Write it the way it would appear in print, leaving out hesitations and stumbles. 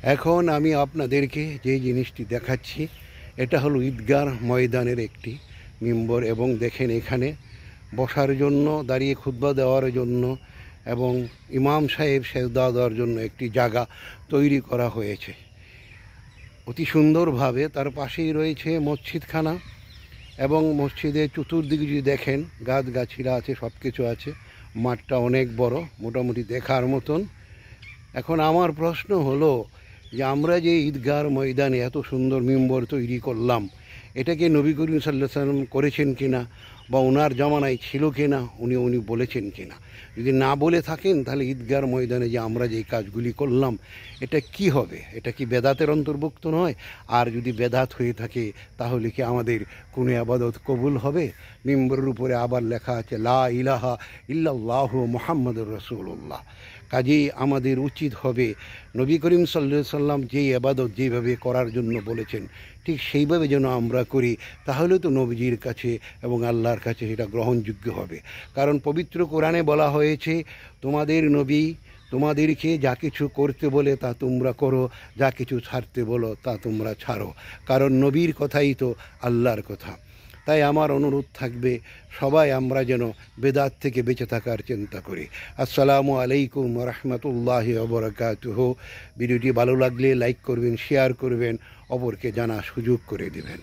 এখন আমি আপনাদেরকে যে জিনিসটি দেখাচ্ছি এটা হলো ঈদগাহ ময়দানের একটি মিম্বর, এবং দেখেন এখানে বসার জন্য, দাঁড়িয়ে খুতবা দেওয়ার জন্য এবং ইমাম সাহেব সেজদা দেওয়ার জন্য একটি জায়গা তৈরি করা হয়েছে অতি সুন্দরভাবে। তার পাশেই রয়েছে মসজিদখানা, এবং মসজিদের চতুর্দিকে যদি দেখেন গাছগাছিরা আছে, সব কিছু আছে। মাঠটা অনেক বড়, মোটামুটি দেখার মতন। এখন আমার প্রশ্ন হলো যে আমরা যে ঈদগাহ ময়দানে এত সুন্দর মিম্বর তৈরি করলাম, এটাকে নবী করিম সাল্লাল্লাহু আলাইহি ওয়াসাল্লাম করেছেন কিনা, বা ওনার জামানায় ছিল কিনা, উনি বলেছেন কিনা? যদি না বলে থাকেন তাহলে ঈদগাহ ময়দানে যে আমরা যে কাজগুলি করলাম এটা কি হবে? এটা কি বেদাতের অন্তর্ভুক্ত নয়? আর যদি বেদাত হয়ে থাকে তাহলে কি আমাদের কোনো আবাদত কবুল হবে? মিম্বরের উপরে আবার লেখা আছে লা ইলাহা ইল্লাল্লাহু মুহাম্মাদুর রাসূলুল্লাহ। কাজেই আমাদের উচিত হবে নবী করিম সাল্লাল্লাহু আলাইহি ওয়াসাল্লাম যেই আবাদত যেভাবে করার জন্য বলেছেন ঠিক সেইভাবে যেন আমরা করি, তাহলে তো নবীজির কাছে এবং আল্লাহর কাছে সেটা গ্রহণযোগ্য হবে। কারণ পবিত্র কোরআনে বলা হয়েছে, তোমাদের নবী তোমাদেরকে যা কিছু করতে বলে তা তোমরা করো, যা কিছু ছাড়তে বলো তা তোমরা ছাড়ো। কারণ নবীর কথাই তো আল্লাহর কথা। তাই আমার অনুরোধ থাকবে সবাই আমরা যেন বেদাত থেকে বেঁচে থাকার চিন্তা করি। আসসালামু আলাইকুম ওয়া রাহমাতুল্লাহি ওয়া বারাকাতুহু। ভিডিওটি ভালো লাগলে লাইক করবেন, শেয়ার করবেন, অপরকে জানার সুযোগ করে দেবেন।